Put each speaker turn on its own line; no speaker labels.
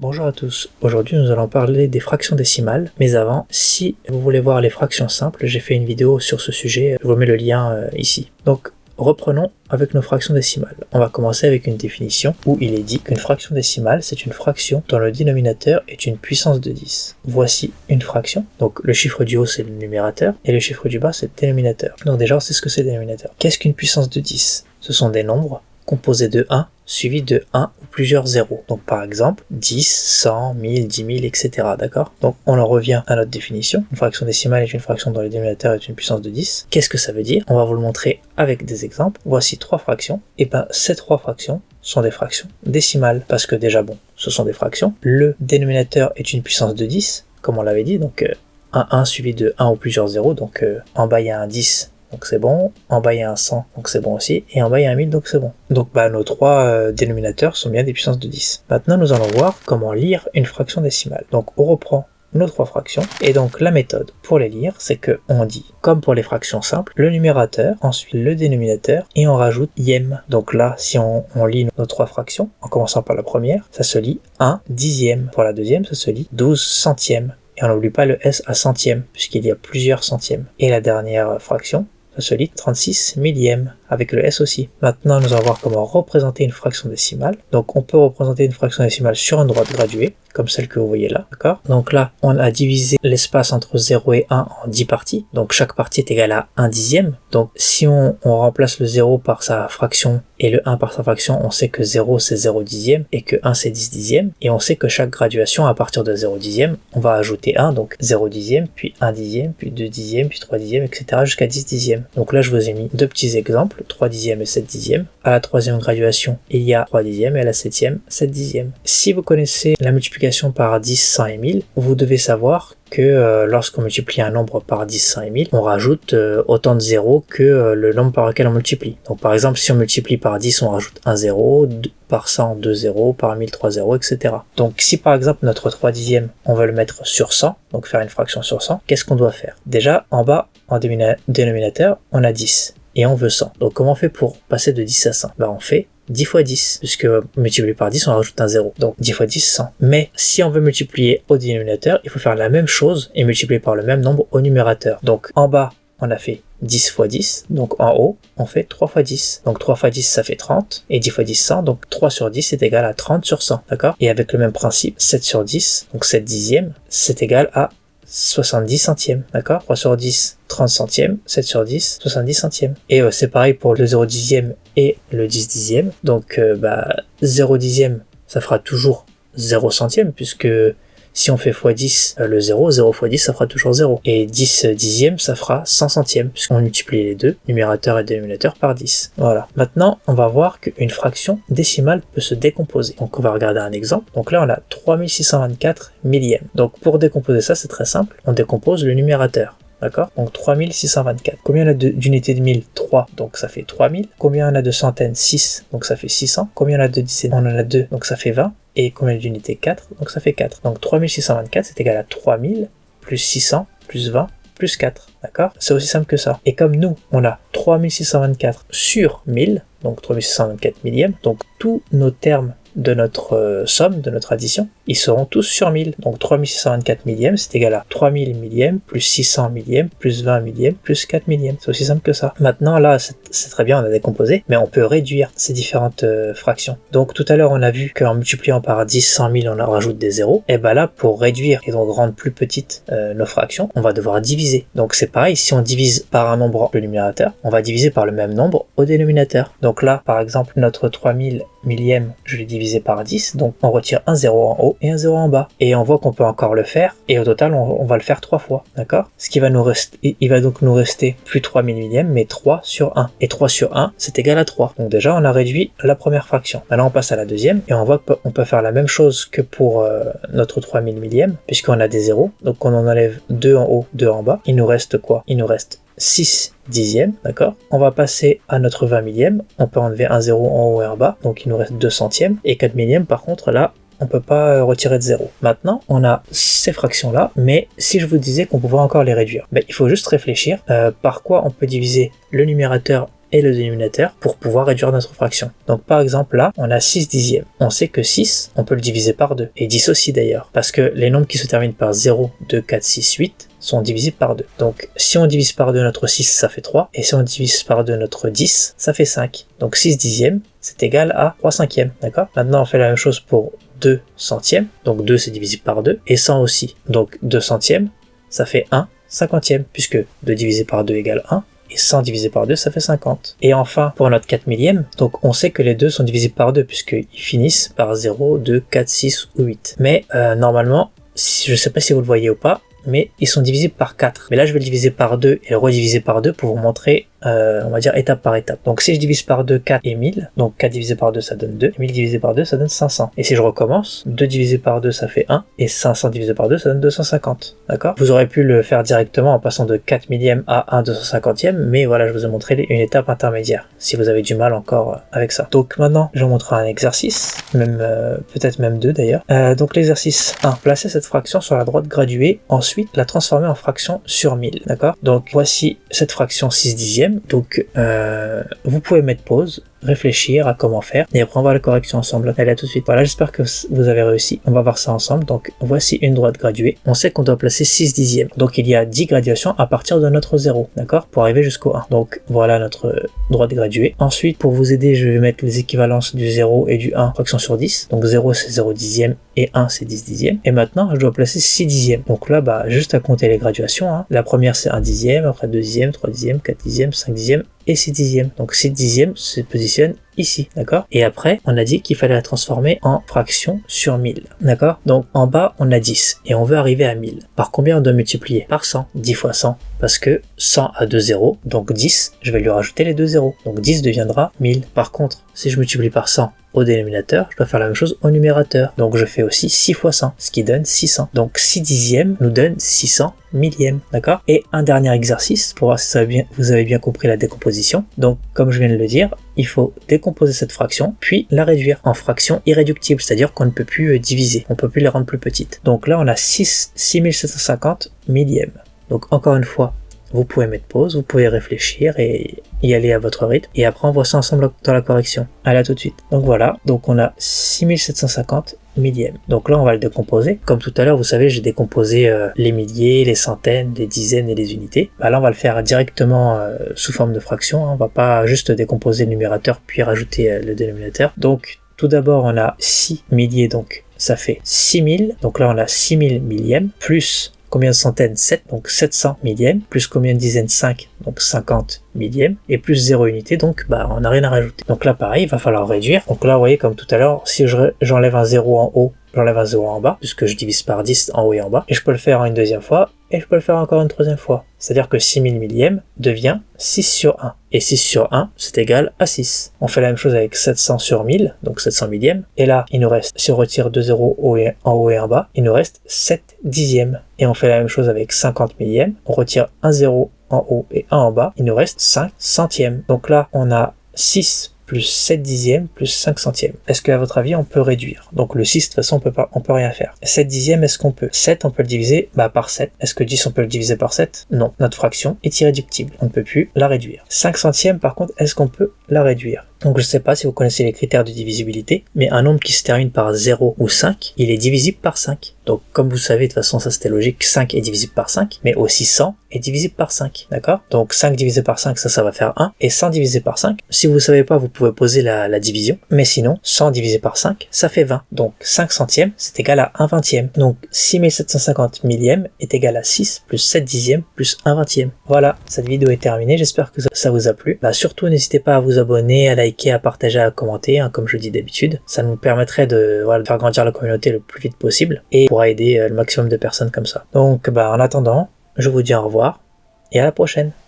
Bonjour à tous, aujourd'hui nous allons parler des fractions décimales, mais avant, si vous voulez voir les fractions simples, j'ai fait une vidéo sur ce sujet, je vous mets le lien ici. Donc reprenons avec nos fractions décimales. On va commencer avec une définition où il est dit qu'une fraction décimale c'est une fraction dont le dénominateur est une puissance de 10. Voici une fraction, donc le chiffre du haut c'est le numérateur et le chiffre du bas c'est le dénominateur. Donc déjà on sait ce que c'est le dénominateur. Qu'est-ce qu'une puissance de 10? Ce sont des nombres composés de 1 suivi de 1 ou plusieurs zéros. Donc par exemple 10, 100, 1000, 10 000, etc. D'accord? Donc on en revient à notre définition. Une fraction décimale est une fraction dont le dénominateur est une puissance de 10. Qu'est-ce que ça veut dire? On va vous le montrer avec des exemples. Voici 3 fractions. Et bien ces 3 fractions sont des fractions décimales. Parce que déjà bon, ce sont des fractions. Le dénominateur est une puissance de 10, comme on l'avait dit. Donc un 1 suivi de 1 ou plusieurs zéros. Donc en bas il y a un 10. Donc c'est bon, en bas il y a un 100, donc c'est bon aussi, et en bas il y a un 1000, donc c'est bon. Donc nos 3 dénominateurs sont bien des puissances de 10. Maintenant nous allons voir comment lire une fraction décimale. Donc on reprend nos 3 fractions, et donc la méthode pour les lire, c'est que on dit, comme pour les fractions simples, le numérateur, ensuite le dénominateur, et on rajoute ième. Donc là, si on lit nos 3 fractions, en commençant par la première, ça se lit 1 dixième. Pour la deuxième, ça se lit 12 centièmes. Et on n'oublie pas le S à centième, puisqu'il y a plusieurs centièmes. Et la dernière fraction, ça se lit 36 millièmes, avec le S aussi. Maintenant, nous allons voir comment représenter une fraction décimale. Donc, on peut représenter une fraction décimale sur une droite graduée, comme celle que vous voyez là, d'accord? Donc là, on a divisé l'espace entre 0 et 1 en 10 parties. Donc, chaque partie est égale à 1 dixième. Donc, si on remplace le 0 par sa fraction et le 1 par sa fraction, on sait que 0 c'est 0 dixième et que 1 c'est 10 dixième. Et on sait que chaque graduation, à partir de 0 dixième, on va ajouter 1, donc 0 dixième, puis 1 dixième, puis 2 dixièmes, puis 3 dixièmes, etc. jusqu'à 10 dixièmes. Donc là, je vous ai mis 2 petits exemples. 3 dixièmes et 7 dixièmes. À la troisième graduation, il y a 3 dixièmes et à la septième, 7 dixièmes. Si vous connaissez la multiplication par 10, 100 et 1000, vous devez savoir que lorsqu'on multiplie un nombre par 10, 100 et 1000, on rajoute autant de zéros que le nombre par lequel on multiplie. Donc par exemple, si on multiplie par 10, on rajoute 1 zéro, par 100, 2 zéros, par 1000, 3 zéros, etc. Donc si par exemple notre 3 dixièmes, on veut le mettre sur 100, donc faire une fraction sur 100, qu'est-ce qu'on doit faire? Déjà, en bas, en dénominateur, on a 10. Et on veut 100. Donc comment on fait pour passer de 10 à 100? On fait 10 fois 10, puisque multiplié par 10, on rajoute un 0. Donc 10 fois 10, 100. Mais si on veut multiplier au dénominateur, il faut faire la même chose et multiplier par le même nombre au numérateur. Donc en bas, on a fait 10 fois 10, donc en haut, on fait 3 fois 10. Donc 3 fois 10, ça fait 30, et 10 fois 10, 100, donc 3 sur 10 est égal à 30 sur 100, d'accord? Et avec le même principe, 7 sur 10, donc 7 dixièmes, c'est égal à 70 centièmes, d'accord? 3 sur 10, 30 centièmes, 7 sur 10, 70 centièmes. Et c'est pareil pour le 0 dixième et le 10 dixième. Donc 0 dixième, ça fera toujours 0 centième, puisque si on fait x 10, le 0, 0 x 10, ça fera toujours 0. Et 10 dixièmes, ça fera 100 centièmes, puisqu'on multiplie les deux, numérateur et dénominateur, par 10. Voilà. Maintenant, on va voir qu'une fraction décimale peut se décomposer. Donc on va regarder un exemple. Donc là, on a 3624 millièmes. Donc pour décomposer ça, c'est très simple. On décompose le numérateur. D'accord? Donc 3624. Combien on a d'unités de 1000? 3, donc ça fait 3000. Combien on a de centaines? 6, donc ça fait 600. Combien on a de dizaines? On en a 2, donc ça fait 20. Et combien d'unités? 4, donc ça fait 4. Donc 3624, c'est égal à 3000, plus 600, plus 20, plus 4. D'accord? C'est aussi simple que ça. Et comme nous, on a 3624 sur 1000, donc 3624 millièmes, donc tous nos termes de notre somme, de notre addition, ils seront tous sur 1000. Donc 3624 millièmes, c'est égal à 3000 millièmes, plus 600 millièmes, plus 20 millièmes, plus 4 millièmes. C'est aussi simple que ça. Maintenant, là, c'est très bien, on a décomposé, mais on peut réduire ces différentes fractions. Donc tout à l'heure, on a vu qu'en multipliant par 10, 100 000, on en rajoute des zéros. Et là, pour réduire et donc rendre plus petites nos fractions, on va devoir diviser. Donc c'est pareil, si on divise par un nombre le numérateur, on va diviser par le même nombre au dénominateur. Donc là, par exemple, notre 3000 millièmes, je l'ai divisé par 10, donc on retire un 0 en haut et un 0 en bas. Et on voit qu'on peut encore le faire, et au total, on va le faire 3 fois, d'accord? Ce qui va nous rester, il va donc nous rester plus 3000 millièmes, mais 3 sur 1. Et 3 sur 1, c'est égal à 3. Donc déjà, on a réduit la première fraction. Maintenant, on passe à la deuxième, et on voit qu'on peut faire la même chose que pour notre 3000 millièmes, puisqu'on a des zéros. Donc on en enlève 2 en haut, 2 en bas. Il nous reste quoi? Il nous reste 6 dixièmes, d'accord? On va passer à notre 20 millième, on peut enlever un 0 en haut et en bas, donc il nous reste 2 centièmes, et 4 millièmes par contre, là, on peut pas retirer de 0. Maintenant, on a ces fractions-là, mais si je vous disais qu'on pouvait encore les réduire, il faut juste réfléchir par quoi on peut diviser le numérateur et le dénominateur pour pouvoir réduire notre fraction. Donc par exemple là, on a 6 dixièmes. On sait que 6, on peut le diviser par 2, et 10 aussi d'ailleurs, parce que les nombres qui se terminent par 0, 2, 4, 6, 8 sont divisibles par 2. Donc si on divise par 2 notre 6, ça fait 3, et si on divise par 2 notre 10, ça fait 5. Donc 6 dixièmes, c'est égal à 3 cinquièmes, d'accord? Maintenant on fait la même chose pour 2 centièmes, donc 2 c'est divisible par 2, et 100 aussi. Donc 2 centièmes, ça fait 1 cinquantième, puisque 2 divisé par 2 égale 1, et 100 divisé par 2, ça fait 50. Et enfin, pour notre 4 millième, donc on sait que les deux sont divisibles par 2, puisqu'ils finissent par 0, 2, 4, 6 ou 8. Mais normalement, je ne sais pas si vous le voyez ou pas, mais ils sont divisibles par 4. Mais là, je vais le diviser par 2 et le rediviser par 2 pour vous montrer, on va dire étape par étape. Donc si je divise par 2, 4 et 1000, donc 4 divisé par 2, ça donne 2, et 1000 divisé par 2, ça donne 500. Et si je recommence, 2 divisé par 2, ça fait 1, et 500 divisé par 2, ça donne 250. D'accord? Vous aurez pu le faire directement en passant de 4 millièmes à 1 250e, mais voilà, je vous ai montré une étape intermédiaire, si vous avez du mal encore avec ça. Donc maintenant, je vous montre un exercice, même peut-être même deux d'ailleurs. Donc l'exercice 1, placez cette fraction sur la droite graduée, ensuite la transformer en fraction sur 1000. D'accord? Donc voici cette fraction 6 dixièmes. Donc vous pouvez mettre pause, réfléchir à comment faire, et après on va voir la correction ensemble. Allez, à tout de suite. Voilà, j'espère que vous avez réussi. On va voir ça ensemble. Donc voici une droite graduée. On sait qu'on doit placer 6 dixièmes. Donc il y a 10 graduations à partir de notre 0, d'accord, pour arriver jusqu'au 1. Donc voilà notre droite graduée. Ensuite, pour vous aider, je vais mettre les équivalences du 0 et du 1, fraction sur 10. Donc 0 c'est 0 dixième et 1 c'est 10 dixièmes. Et maintenant, je dois placer 6 dixièmes. Donc là, juste à compter les graduations, hein. La première c'est 1 dixième, après 2 dixièmes, 3 dixièmes, 4 dixièmes, 5 dixièmes et 6 dixièmes. Donc 6 dixièmes se positionne ici, d'accord? Et après, on a dit qu'il fallait la transformer en fraction sur 1000, d'accord? Donc en bas, on a 10 et on veut arriver à 1000. Par combien on doit multiplier? Par 100, 10 fois 100, parce que 100 a 2 zéros, donc 10, je vais lui rajouter les 2 zéros. Donc 10 deviendra 1000. Par contre, si je multiplie par 100 au dénominateur, je dois faire la même chose au numérateur. Donc je fais aussi 6 fois 100, ce qui donne 600. Donc 6 dixièmes nous donne 600 millièmes, d'accord? Et un dernier exercice, pour voir si vous avez bien compris la décomposition. Donc comme je viens de le dire, il faut décomposer cette fraction, puis la réduire en fractions irréductibles, c'est-à-dire qu'on ne peut plus diviser, on ne peut plus les rendre plus petites. Donc là on a 6750 millièmes. Donc encore une fois, vous pouvez mettre pause, vous pouvez réfléchir et y aller à votre rythme. Et après on voit ça ensemble dans la correction. Allez, à tout de suite. Donc voilà, donc on a 6750 millièmes. Donc là on va le décomposer. Comme tout à l'heure, vous savez, j'ai décomposé les milliers, les centaines, les dizaines et les unités. Là on va le faire directement sous forme de fraction, hein. On va pas juste décomposer le numérateur puis rajouter le dénominateur. Donc tout d'abord on a 6 milliers, donc ça fait 6000. Donc là on a 6000 millièmes, plus combien de centaines? 7, donc 700 millièmes, plus combien de dizaines? 5, donc 50 millièmes, et plus 0 unité, donc on n'a rien à rajouter. Donc là pareil, il va falloir réduire. Donc là vous voyez, comme tout à l'heure, si j'enlève un 0 en haut, j'enlève un 0 en bas, puisque je divise par 10 en haut et en bas, et je peux le faire une deuxième fois, et je peux le faire encore une troisième fois. C'est-à-dire que 6000 millièmes devient 6 sur 1. Et 6 sur 1, c'est égal à 6. On fait la même chose avec 700 sur 1000, donc 700 millièmes. Et là, il nous reste, si on retire 2 zéros en haut et en bas, il nous reste 7 dixièmes. Et on fait la même chose avec 50 millièmes. On retire 1 zéro en haut et 1 en bas, il nous reste 5 centièmes. Donc là, on a 6 plus 7 dixièmes plus 5 centièmes. Est-ce qu'à votre avis, on peut réduire? Donc le 6, de toute façon, on peut rien faire. 7 dixièmes, est-ce qu'on peut? 7, on peut le diviser par 7. Est-ce que 10, on peut le diviser par 7? Non. Notre fraction est irréductible. On ne peut plus la réduire. 5 centièmes, par contre, est-ce qu'on peut la réduire? Donc je ne sais pas si vous connaissez les critères de divisibilité, mais un nombre qui se termine par 0 ou 5, il est divisible par 5. Donc comme vous savez, de toute façon ça c'était logique, 5 est divisible par 5, mais aussi 100 est divisible par 5, d'accord? Donc 5 divisé par 5, ça va faire 1, et 100 divisé par 5, si vous ne savez pas, vous pouvez poser la division, mais sinon, 100 divisé par 5, ça fait 20. Donc 5 centièmes, c'est égal à 1 vingtième. Donc 6750 millièmes est égal à 6 plus 7 dixièmes plus 1 vingtième. Voilà, cette vidéo est terminée, j'espère que ça vous a plu. Surtout, n'hésitez pas à vous abonner, à liker, à partager, à commenter, hein, comme je dis d'habitude. Ça nous permettrait de faire grandir la communauté le plus vite possible et pourra aider le maximum de personnes comme ça. Donc en attendant, je vous dis au revoir et à la prochaine.